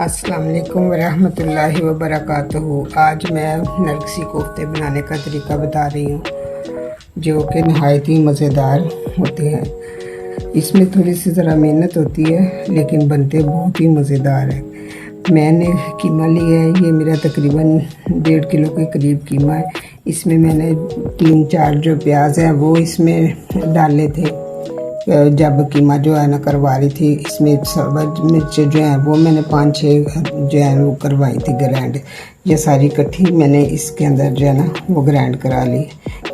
अस्सलाम वालेकुम वरहमतुल्लाहि वबरकातुहू। आज मैं नरगिसी कोफ्ते बनाने का तरीका बता रही हूँ, जो कि नहायत ही मज़ेदार होते हैं। इसमें थोड़ी सी ज़रा मेहनत होती है, लेकिन बनते बहुत ही मज़ेदार है। मैंने कीमा लिया है, ये मेरा तकरीबन 1.5 किलो के करीब कीमा है। इसमें मैंने 3-4 जो प्याज हैं वो इसमें डाले थे जब कीमा जो है ना करवा रही थी। इसमें सब्ज़ मिर्च जो है वो मैंने 5-6 जो है वो करवाई थी ग्राइंड। ये सारी इकट्ठी मैंने इसके अंदर जो है ना वो ग्राइंड करा ली।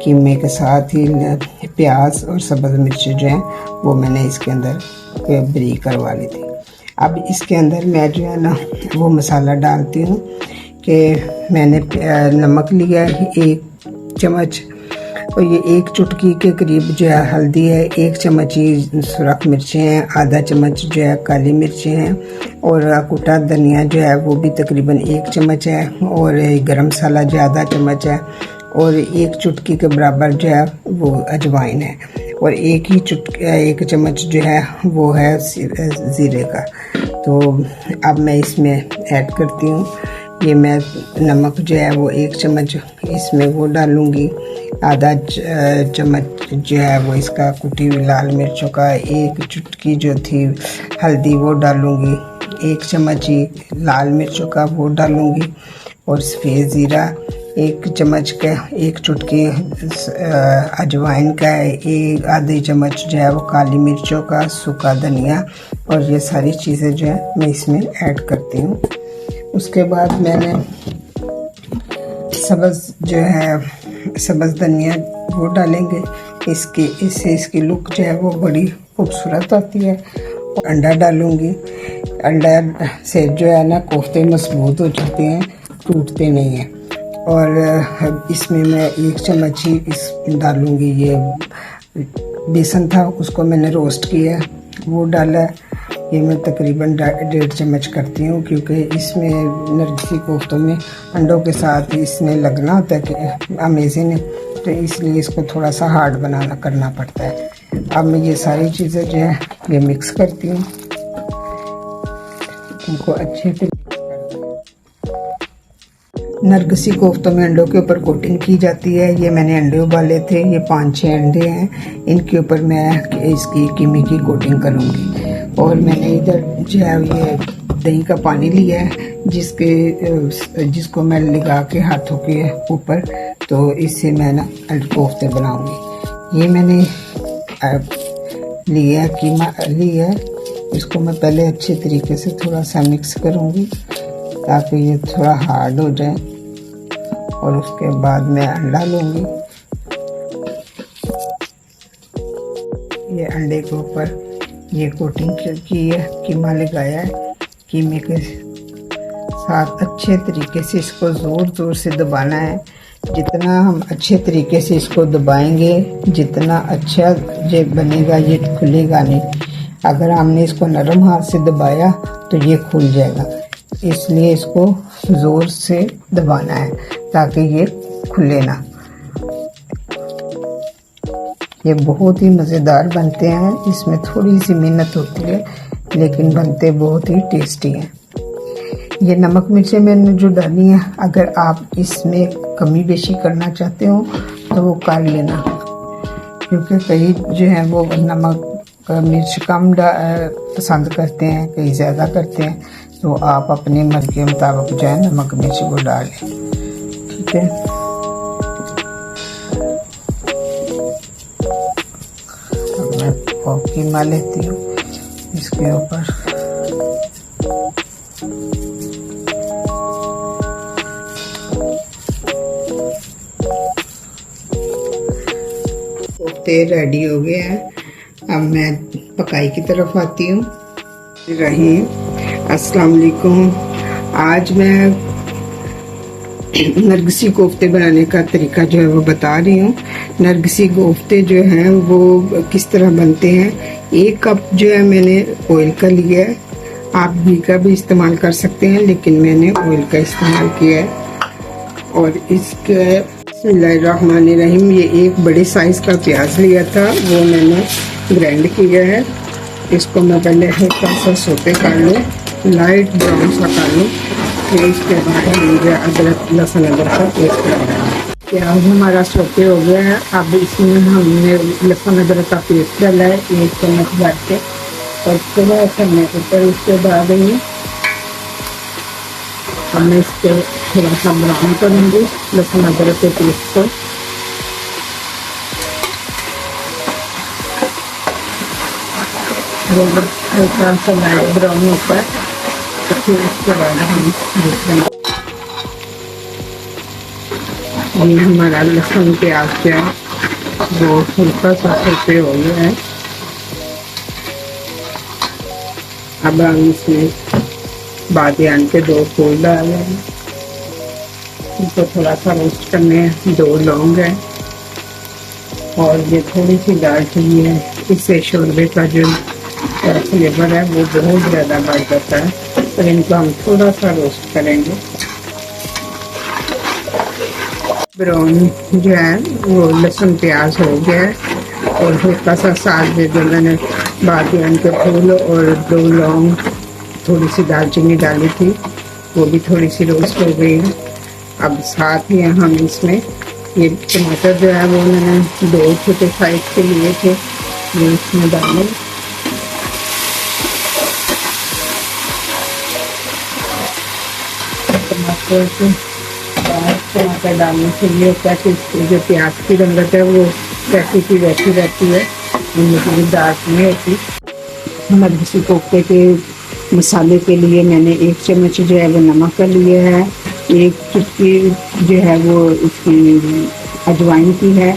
कीमे के साथ ही प्याज और सब्ज़ मिर्च जो है वो मैंने इसके अंदर बारीक करवा ली थी। अब इसके अंदर मैं जो है ना वो मसाला डालती हूँ कि मैंने नमक लिया है 1 चम्मच, और ये 1 चुटकी के करीब जो है हल्दी है, 1 चम्मच ही सुरख मिर्चें हैं, आधा चम्मच जो है काली मिर्चें हैं, और कुटा धनिया जो है वो भी तकरीबन 1 चम्मच है, और गरम मसाला जो आधा चम्मच है, और 1 चुटकी के बराबर जो है वो अजवाइन है, और 1 चम्मच जो है वो है ज़ीरे का। तो अब मैं इसमें ऐड करती हूँ। ये मैं नमक जो है वो 1 चम्मच इसमें वो डालूँगी, आधा चम्मच जो है वो इसका कुटी हुई लाल मिर्चों का, 1 चुटकी जो थी हल्दी वो डालूँगी, 1 चम्मच ही लाल मिर्चों का वो डालूँगी, और सफ़ेद ज़ीरा 1 चम्मच का, 1 चुटकी अजवाइन का, आधी चम्मच जो है वो काली मिर्चों का, सूखा धनिया, और ये सारी चीज़ें जो है मैं इसमें ऐड करती हूँ। उसके बाद मैंने सब्ज़ धनिया वो डालेंगे। इससे इसकी लुक जो है वो बड़ी खूबसूरत होती है। और अंडा डालूँगी। अंडा से जो है ना कोफ्ते मजबूत हो जाते हैं, टूटते नहीं हैं। और इसमें मैं 1 चम्मच ही इस डालूँगी। ये बेसन था, उसको मैंने रोस्ट किया, वो डाला। ये मैं तकरीबन 1.5 चम्मच करती हूँ, क्योंकि इसमें नरगिसी कोफ्तों में अंडों के साथ इसमें लगना होता है कि अमेजिंग है, तो इसलिए इसको थोड़ा सा हार्ड करना पड़ता है। अब मैं ये सारी चीज़ें जो है ये मिक्स करती हूँ, उनको अच्छे से। नरगिसी कोफ्तों में अंडों के ऊपर कोटिंग की जाती है। ये मैंने अंडे उबाले थे, ये 5-6 अंडे हैं, इनके ऊपर मैं इसकी कीमे की कोटिंग करूँगी। और मैंने इधर जो है ये दही का पानी लिया है, जिसको मैं लगा के हाथों के ऊपर, तो इससे मैं ना कोफ्ते बनाऊँगी। ये मैंने लिया कीमा लिया, इसको मैं पहले अच्छे तरीके से थोड़ा सा मिक्स करूँगी ताकि ये थोड़ा हार्ड हो जाए, और उसके बाद मैं अंडा लूँगी। ये अंडे के ऊपर ये कोटिंग की है, कीमा लगाया है। कीमे के साथ अच्छे तरीके से इसको ज़ोर से दबाना है। जितना हम अच्छे तरीके से इसको दबाएंगे, जितना अच्छा ये बनेगा, ये खुलेगा नहीं। अगर हमने इसको नरम हाथ से दबाया तो ये खुल जाएगा, इसलिए इसको ज़ोर से दबाना है ताकि ये खुले ना। ये बहुत ही मज़ेदार बनते हैं। इसमें थोड़ी सी मेहनत होती है, लेकिन बनते बहुत ही टेस्टी हैं। ये नमक मिर्चें मैंने जो डाली हैं, अगर आप इसमें कमी बेशी करना चाहते हो तो वो कर लेना, क्योंकि कई जो है वो नमक मिर्च कम पसंद करते हैं, कई ज़्यादा करते हैं, तो आप अपनी मर्ज़ी के मुताबिक जो है नमक मिर्च को डालें। ठीक है। मैं कीमा लेती हूँ इसके ऊपर। कोफ्ते रेडी हो गए हैं। अब मैं पकाई की तरफ आती हूँ। अस्सलाम वालेकुम। आज मैं नरगिसी कोफ्ते बनाने का तरीका जो है वो बता रही हूँ। नरगिसी कोफ्ते जो हैं वो किस तरह बनते हैं। 1 कप जो है मैंने ऑयल का लिया है, आप घी का भी इस्तेमाल कर सकते हैं, लेकिन मैंने ऑयल का इस्तेमाल किया है। और इसके बिस्मिल्लाहिर्रहमानिर्रहीम, ये 1 बड़े साइज़ का प्याज लिया था, वो मैंने ग्राइंड किया है। इसको मैं पहले हल्का सा सोते कर लूँ। लाइट ब्राउन सा कर लूँ। फिर इसके बाद हम जो अदरक लहसुन अदरक का पेस्ट लगाएंगे। प्याज हमारा सोते हो गया है। अब इसमें हमने लहसुन अदरक का पेस्ट डाला है 1 चम्मच भर के, और थोड़ा करने के ऊपर उसके बाद हमने इसको थोड़ा सा ब्राउन करेंगे लहसुन अदरक के पेस्ट को। हल्का सा लाइट ब्राउन होता है तो फिर उसके बाद हम देखेंगे। ये हमारा लहसुन प्याज जो है वो हल्का सा सोते हो गया है। अब हम इसमें बादियान के 2 फूल डाल रहे हैं। इनको थोड़ा सा रोस्ट करने हैं। 2 लौंग है और ये थोड़ी सी दालचीनी है। इससे शोरबे का जो फ्लेवर है वो बहुत ज़्यादा बढ़ जाता है, तो इनको हम थोड़ा सा रोस्ट करेंगे। ब्राउन जो है वो लहसुन प्याज हो गया है, और हल्का सा साग दे दो। मैंने बादियान के फूल और 2 लौंग, थोड़ी सी दालचीनी डाली थी, वो भी थोड़ी सी रोस्ट हो गई है। अब साथ ही हम इसमें ये टमाटर जो है वो मैंने 2 छोटे साइज के लिए थे, ये इसमें डालें। टमाटर डालने से ये होता है कि जो प्याज की रंगत है वो वैसी की वैसी रहती है, उनकी डार्क नहीं होती। नरगिसी कोफ्ते के मसाले के लिए मैंने 1 चम्मच जो है वो नमक का लिया है, 1 चुटकी जो है वो इसकी अजवाइन की है,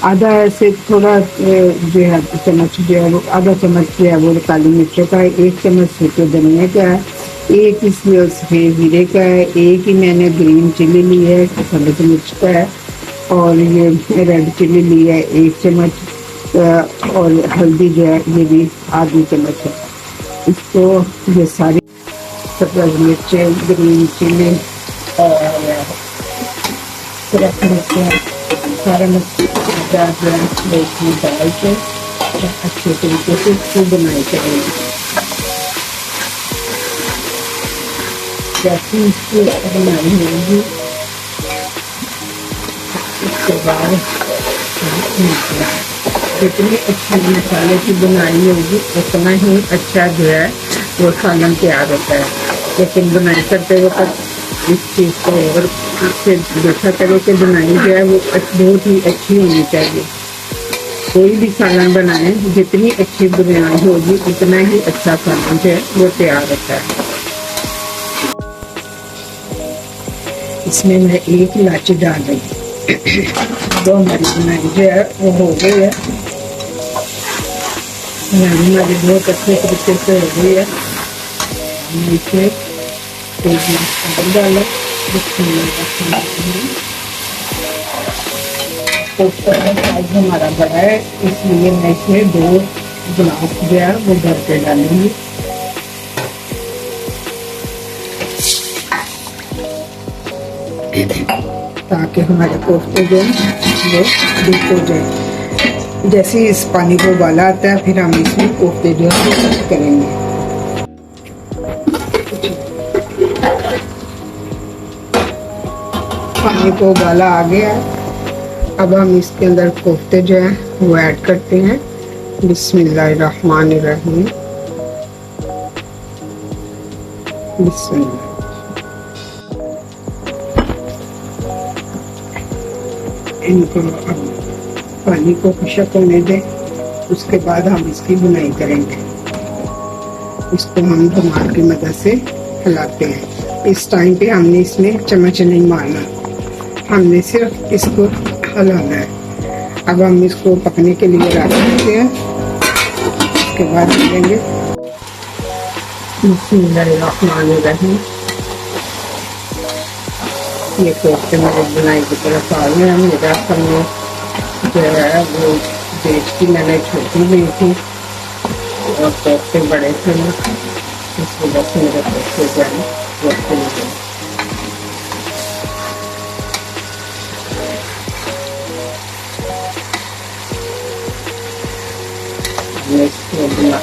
आधा से थोड़ा जो है चम्मच जो है वो आधा चम्मच जो है वो काली मिर्च का है, 1 चम्मच सूखे धनिया का है, 1 इसमें सफ़ेद जीरे का है, 1 ही मैंने ग्रीन चिली ली है, सफ़ेद मिर्च का है, और ये रेड चिली ली है 1 चम्मच, और हल्दी जो है ये भी आधी चम्मच है। इसको ये सारी सफ़ेद मिर्च, ग्रीन चिली और सारा मसाला जो है प्लेट में डाल के अच्छे तरीके से इसको बनाई करेंगे। जैसे इसको बनाई होगी उसके बाद जितनी अच्छी मसाले की बनाई होगी उतना ही अच्छा जो है वो सालन तैयार होता है। लेकिन बुनाई करते वक्त इस चीज़ को और इससे देखा करें कि बुनाई जो है वो बहुत ही अच्छी होनी चाहिए। कोई भी सालन बनाए जितनी अच्छी बुनाई होगी उतना ही अच्छा सालन जो है वो तैयार होता है। इसमें मैं 1 इलायची डाल रही हूँ। तो हमारी बुनाई जो है वो हो गई है, हमारी बहुत अच्छे तरीके से हो गई है। नीचे डाला तो साइज हमारा बड़ा है, इसलिए मैं इसमें 2 गिलास जो है वो भर के डालूंगी। ताकि हमारे कोफ्ते जो है वो डीप हो जाए। जैसे इस पानी को उबाला आता है फिर हम इसमें कोफ्ते जो है करेंगे। पानी को उबाला आ गया है। अब हम इसके अंदर कोफ्ते जो है वो ऐड करते हैं। बिस्मिल्लाहिर्रहमानिर्रहीम। बिस्मिल्लाह। इनको अब पानी को खुशक होने दें, उसके बाद हम इसकी बुनाई करेंगे। इसको हम रुमाल की मदद से हिलाते हैं। इस टाइम पे हमने इसमें चम्मच नहीं मारना, हमने सिर्फ इसको हिलाना है। अब हम इसको पकने के लिए रख देते हैं, उसके बाद देंगे। बिस्मिल्लाहिर्रहमानिर्रहीम। ये कोफ्ते मेरे बुनाई की तरफ आ गए हैं। मेरा सामने जो है वो देश की मैंने छोटी ली थी और कोफ्ते बड़े थे, इस वजह से मेरे कोफ्ते जो है वो फूल गए। मैं इसको बुनाई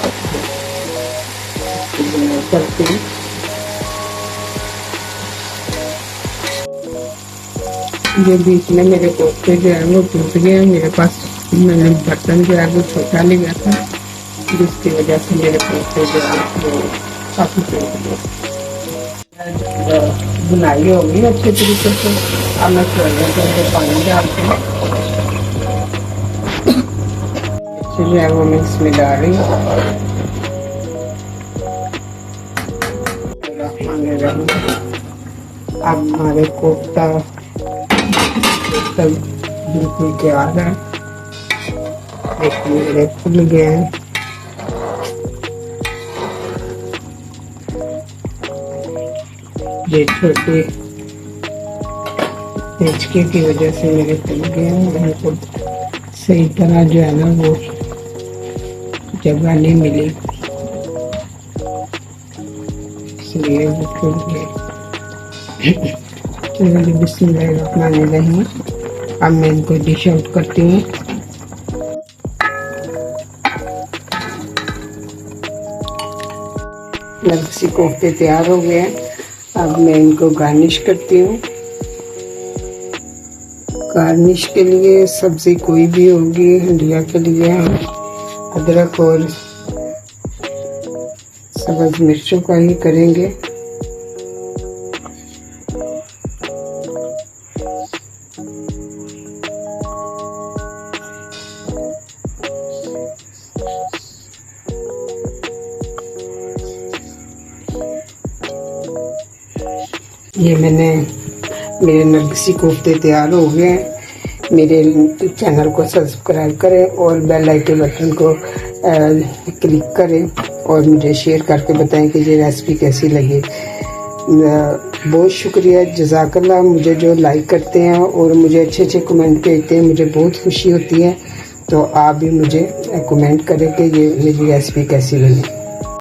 करती हूँ। ये बीच में मेरे कोफ्ते जो है वो टूट गए हैं। मेरे पास मैंने बर्तन जो है वो छोटा लिया था, जिसकी वजह से मेरे कोफ्ते जो है वो काफ़ी टूट गए। बुनाई होगी अच्छे तरीके से। अब मैं छोले के अंदर पानी डालती हूँ, जो है वो मैं इसमें डाल रही हूँ। अब हमारे कोफ्ता बिल्कुल तैयार है। देखिए मेरे फूल गए हैं। ये छोटे पेचके की वजह से मेरे फूल गए हैं। बिल्कुल सही तरह जो है ना वो जगह नहीं मिली, इसलिए वो फूल गए। चलिए बिस्मिल्लाहिर्रहमानिर्रहीम। अब मैं इनको डिश आउट करती हूँ। नरगिसी कोफ्ते तैयार हो गए हैं। अब मैं इनको गार्निश करती हूँ। गार्निश के लिए सब्जी कोई भी होगी, हंडिया के लिए हम अदरक और सब्ज मिर्चों का ही करेंगे। ये मेरे नरगिसी कोफ्ते तैयार हो गए हैं। मेरे चैनल को सब्सक्राइब करें और बेल आइकन बटन को क्लिक करें और मुझे शेयर करके बताएं कि ये रेसिपी कैसी लगी। बहुत शुक्रिया, जज़ाकल्लाह। मुझे जो लाइक करते हैं और मुझे अच्छे अच्छे कमेंट भेजते हैं, मुझे बहुत खुशी होती है। तो आप भी मुझे कमेंट करें कि ये मेरी रेसिपी कैसी लगी।